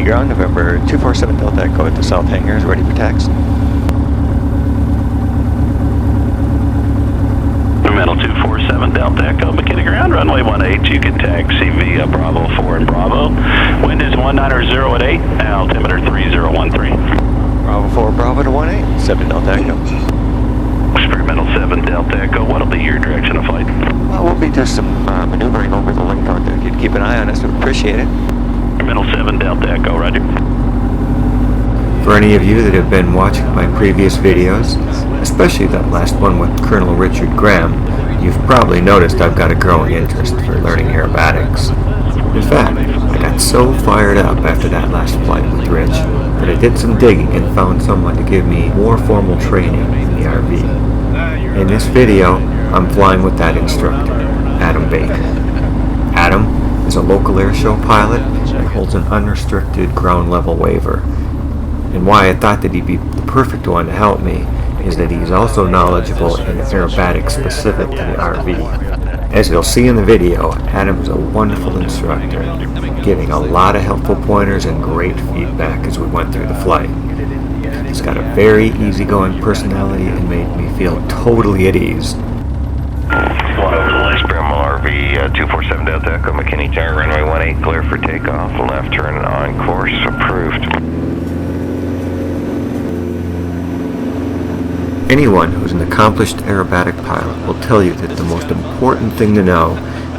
McKinney ground, November 247 Delta Echo at the south hangars, ready for tax. Metal 247 Delta Echo, McKinney ground, runway 18, you can taxi via Bravo 4 and Bravo. Wind is 190 at 8, altimeter 3013. Bravo 4, Bravo to 18, 7 Delta Echo. Experimental 7 Delta Echo, what'll be your direction of flight? Well, we'll be just some maneuvering over the link out there. If you'd keep an eye on us, we'd appreciate it. Experimental 7 Delta Echo, roger. For any of you that have been watching my previous videos, especially that last one with Colonel Richard Graham, you've probably noticed I've got a growing interest for learning aerobatics. In fact, I got so fired up after that last flight with Rich that I did some digging and found someone to give me more formal training in the RV. In this video, I'm flying with that instructor, Adam Baker. Adam is a local airshow pilot and holds an unrestricted ground level waiver. And why I thought that he'd be the perfect one to help me is that he's also knowledgeable in aerobatics specific to the RV. As you'll see in the video, Adam is a wonderful instructor, giving a lot of helpful pointers and great feedback as we went through the flight. He's got a very easygoing personality and made me feel totally at ease. Experimental RV 247 Delta Echo, McKinney Tower, runway 18, clear for takeoff, left turn on course, approved. Anyone who's an accomplished aerobatic pilot will tell you that the most important thing to know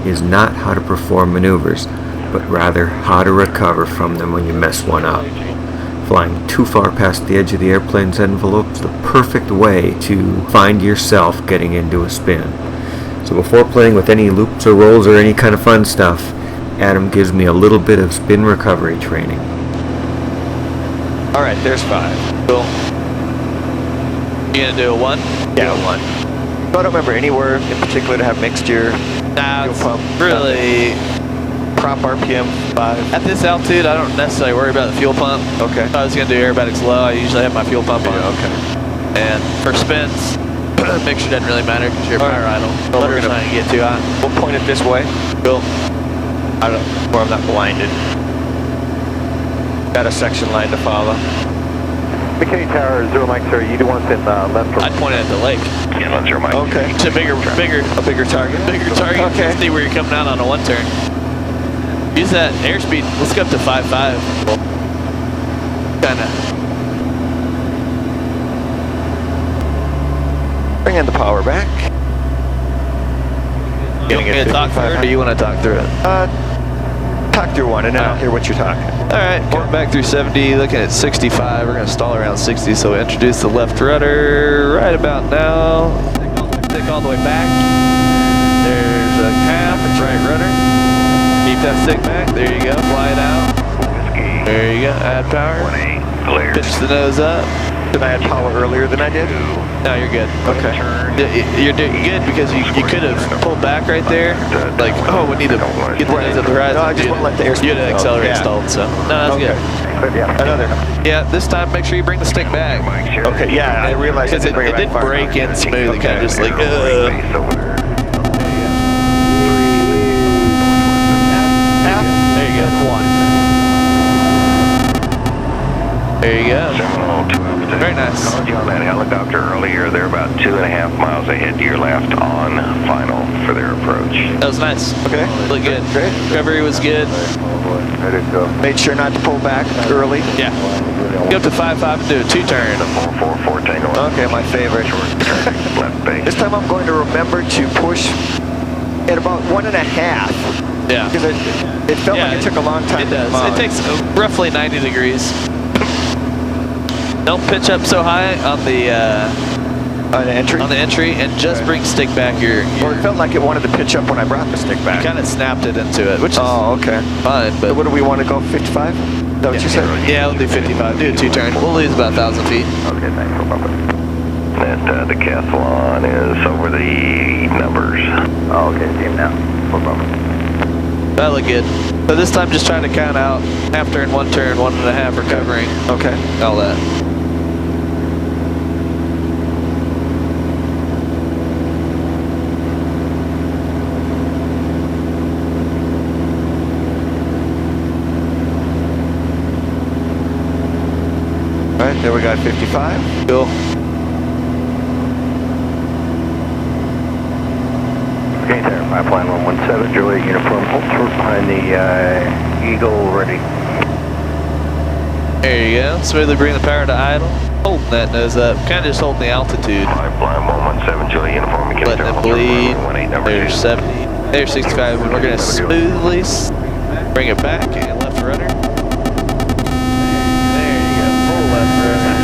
is not how to perform maneuvers, but rather how to recover from them when you mess one up. Flying too far past the edge of the airplane's envelope is the perfect way to find yourself getting into a spin. So before playing with any loops or rolls or any kind of fun stuff, Adam gives me a little bit of spin recovery training. Alright, there's 5. Cool. You gonna do a 1? Yeah, 1. I don't remember anywhere in particular to have mixture. Nah, fuel it's pump, really, prop RPM 5. at this altitude, I don't necessarily worry about the fuel pump. Okay. If I was gonna do aerobatics low, I usually have my fuel pump on. Yeah, okay. And for spins, mixture doesn't really matter because you're power idle. Well, But we're it's gonna- not gonna get too hot. We'll point it this way. Cool. I don't, where I'm not blinded. Got a section line to follow. McKinney Tower, 0 Mike, sir. You do want in left. I'd point it at the lake. Inland 0 Mike. Okay. It's a bigger A bigger target. target. Okay. See where you're coming out on a 1 turn. Use that airspeed. Let's go up to 5.5. Kinda. Bring in the power back. You want me to talk through it, or you want to talk through it? Talk through one and then I'll Alright. hear what you're talking. Alright, going back through 70, looking at 65. We're going to stall around 60, so introduce the left rudder right about now. Stick all the way back. There's a half, it's right rudder. Keep that stick back. There you go. Fly it out. There you go. Add power. 1-8, clear. Pitch the nose up. Did I add power earlier than I did? No, you're good. Okay. You're doing good because you could have pulled back right there. Like, oh, we need to get the nose at the horizon. No, I just want to let the airspeed You'd have go. accelerated Yeah. stalled, so. No, that's Okay. good. Another. Yeah, this time make sure you bring the stick back. Okay, yeah, I realized I Because didn't bring it it didn't back far break enough. in smooth. It kind of just like, There you go. 1. There you go. Very nice. Called you on that helicopter earlier. They're about 2.5 miles ahead to your left on final for their approach. That was nice. Okay. Look good. Great. Recovery was good. Ready to go. Made sure not to pull back early. Yeah. Go up to 5.5 and do a 2-turn. 444 Tango. Okay, my favorite. Left base. This time I'm going to remember to push at about 1.5. Yeah. Because it felt like it took a long time It does. to mount. It takes roughly 90 degrees. Don't pitch up so high on the entry, and just bring stick back your Or it felt like it wanted to pitch up when I brought the stick back. kind of snapped it into it, which is Oh, okay. fine, So but what do we want to go, 55? Is that what you said? yeah, we'll do 55. Do a 2-turn. We'll lose about 1,000 feet. Okay, thanks for bumping. That decathlon is over the numbers. Oh, okay, team now. No problem. That looked good. So this time just trying to count out half turn, 1 turn, 1.5 recovering, Okay. all that. There we got 55. Cool. McKinney Tower, pipeline 117, Juliet uniform, hold short behind the Eagle, ready. There you go. Smoothly bring the power to idle. Holding that nose up. Kind of just holding the altitude. Pipeline 117, Juliet uniform, McKinney Letting Tower. it bleed. 18, number There's 2. 70. There's 65. And we're going to smoothly bring it back and left rudder. There you go. Full left rudder.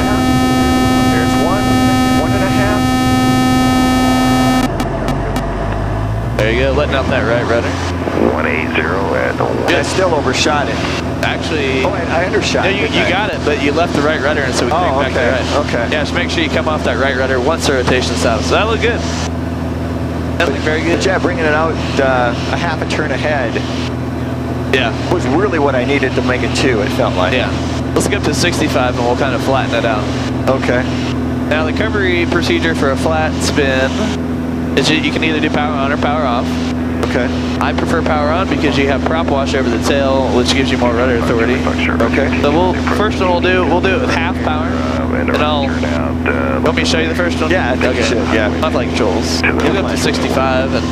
There's 1.5. There you go. Letting out that right rudder. 180 at the I still overshot it. Actually, Oh, I undershot. no, you got it, but you left the right rudder, and so we Oh, bring back the okay, right. okay. Yeah, just make sure you come off that right rudder once the rotation stops. So that looked good. That looked very good. But yeah, bringing it out a half a turn ahead Yeah, was really what I needed to make it 2, it felt like. yeah. Let's get up to 65, and we'll kind of flatten it out. Okay. Now, the recovery procedure for a flat spin is you can either do power on or power off. Okay. I prefer power on because you have prop wash over the tail, which gives you more rudder authority. Okay. So first one we'll do it with half power, and I'll. Want me to show you the first one? Yeah, I think you should, yeah. I like controls. You'll go up to 65, and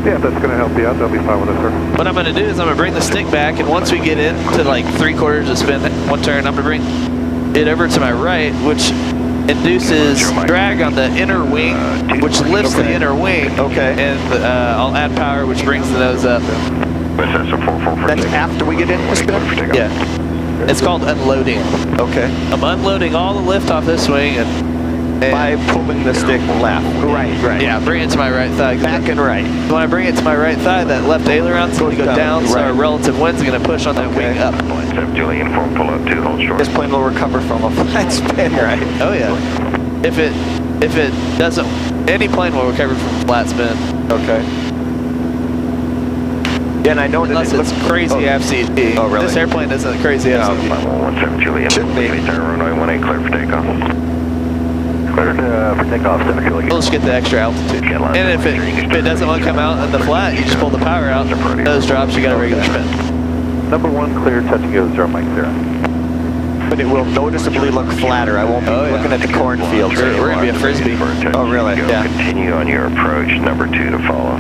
Yeah, if that's going to help you out, that'll be fine with us, sir. what I'm going to do is I'm going to bring the stick back, and once we get into like 3/4 of spin, one turn, I'm going to bring it over to my right, which induces drag on the inner wing, which lifts the inner wing. Okay. And I'll add power, which brings the nose up. That's after we get into spin? Yeah. It's called unloading. Okay. I'm unloading all the lift off this wing, and By pulling the stick left. Right, right. yeah, bring it to my right thigh. Back and right. When I bring it to my right thigh, that left aileron's going to go down, so our relative wind's going to push on that wing up. Juliet uniform, pull up 2, hold short. This plane will recover from a flat spin, right? Oh yeah. If it doesn't, any plane will recover from flat spin. Okay. Yeah, and I know Unless that it's crazy FCT. Oh, really? This airplane isn't crazy No. FCT. 17 Juliet. Shouldn't be. Runway 18, clear for takeoff. Cleared for takeoff, 7 Juliet. We'll just get the extra altitude. And if it doesn't want to come out in the flat, you just pull the power out. Nose drops, you got a regular spin. Number 1 cleared, touch and go, 0 Mike 0. But it will noticeably look flatter. I won't be looking at the cornfields We're going to be a frisbee. Oh, really? Yeah. Continue on your approach, number 2 to follow.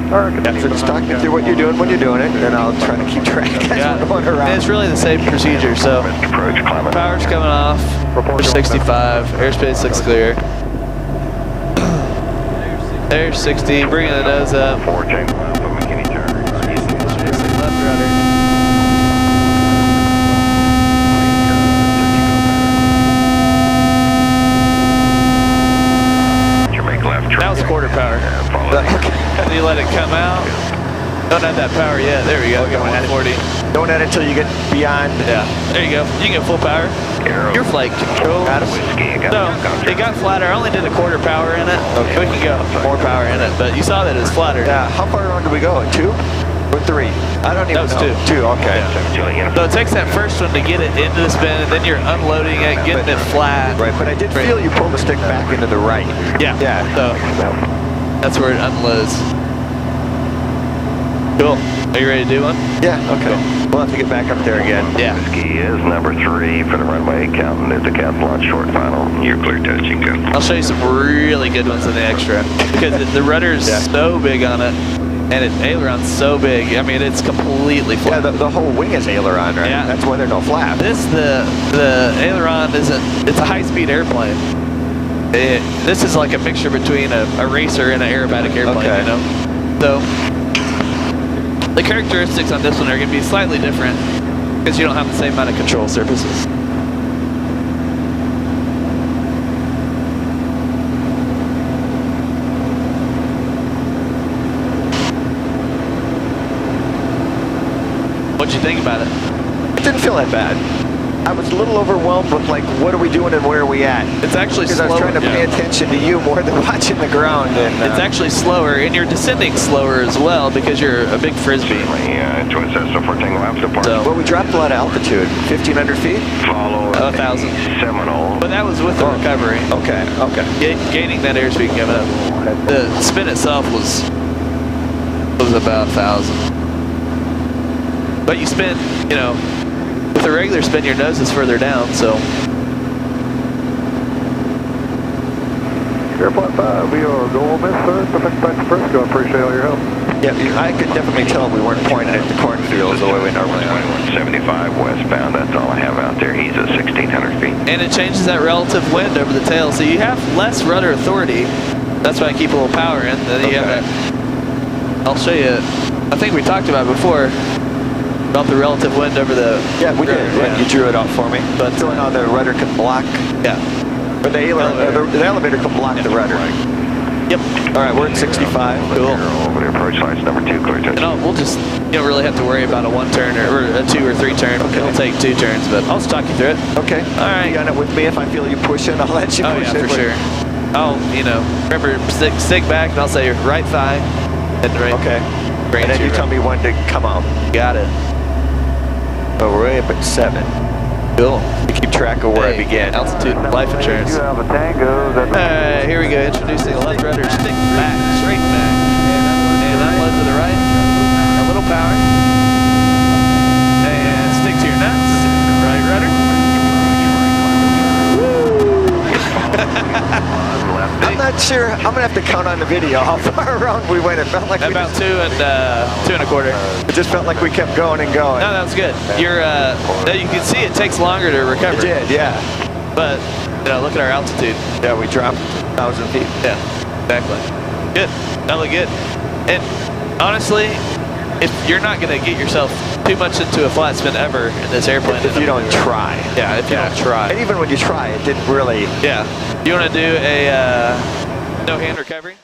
Yeah, so just talk me through what you're doing when you're doing it, and I'll try to keep track as Yeah. we're going around. And it's really the same procedure. So Approach, climate. power's coming off. We're 65. Airspace looks clear. There's 60. Bringing the nose up. 4 chain left of McKinney Tower. Introducing left rudder. Make left turn. That was quarter power. Follow. And you let it come out. Don't have that power yet. There we go. Okay, Going 140. Don't add it until you get beyond. Yeah. There you go. You can get full power. Your flight control. Whiskey, you got No, it got flatter. I only did a quarter power in it. Okay. We can go more power in it, but you saw that it was flatter. Yeah, how far around do we go? 2 or 3? I don't even That was know. 2. 2, okay. So it takes that first one to get it into the spin, and then you're unloading it, getting it flat. Right, but I did feel you pull the stick back into the right. Yeah. Yeah. So that's where it unloads. Cool. Are you ready to do one? Yeah, okay. We'll have to get back up there again. Yeah. Whiskey is number 3 for the runway. Counting is the cap launch short final. You're clear, touch and go. I'll show you some really good ones in the extra because the rudder's so big on it, and its aileron's so big. I mean, it's completely Yeah, flat. the whole wing is aileron, right? Yeah. That's why there's no flap. The aileron isn't. It's a high-speed airplane. This is like a mixture between a racer and an aerobatic airplane. Okay. You know, so the characteristics on this one are going to be slightly different because you don't have the same amount of control surfaces. What'd you think about it? It didn't feel that bad. I was a little overwhelmed with like, what are we doing and where are we at? It's actually Because slower. I was trying to pay attention to you more than watching the ground. And It's actually slower, and you're descending slower as well because you're a big frisbee. Choice Cessna 14 laps apart. So- well, we dropped a lot of altitude, 1,500 feet. Follow 1,000. Seminole. But that was with the recovery. Okay, okay. Gaining that airspeed coming up. The spin itself was about 1,000. But you spin, you know, with a regular spin, your nose is further down, so Airplane 5, we are going miss, sir. Perfect back to Frisco. I appreciate all your help. Yeah, I could definitely tell we weren't pointing at the cornfields the way we normally are. 2175 westbound, that's all I have out there. He's at 1600 feet. And it changes that relative wind over the tail, so you have less rudder authority. That's why I keep a little power in. Then you have that. I'll show you. I think we talked about it before about the relative wind over the. Yeah, we did. Yeah. You drew it off for me. But So now the rudder can block, yeah. but the elevator can block the rudder. Yep. All right, we're at 65. Cool. Over the approach lights, number 2, clear touch. And we'll just, you don't really have to worry about a 1 turn or a 2 or 3 turn. Okay. It'll take 2 turns, but I'll just talk you through it. Okay. All right. You got it with me. If I feel you pushing, I'll let you Oh push yeah, it. for sure. I'll, remember, stick back and I'll say right thigh. And right. Okay. Bring And it then to you your tell me when to come out. Got it. Oh, we're way up at 7. Cool. To keep track of where I Hey, began. altitude, life insurance. You have a Tango. That's Alright, here we go. Introducing the left rudder. Stick back, straight back. And unload to the right. A little power. And stick to your nuts. Right rudder. I'm not sure. I'm gonna have to count on the video how far around we went. It felt like we About just, 2 and 2.25. it just felt like we kept going and going. No, that was good. You're, no, you can see it takes longer to recover. It did, yeah. But, look at our altitude. Yeah, we dropped 1,000 feet. Yeah, exactly. Good. That looked good. And honestly, if you're not going to get yourself too much into a flat spin ever in this airplane, If you don't try. yeah, if you don't try. And even when you try, it didn't really. Yeah. You want to do a no hand recovery?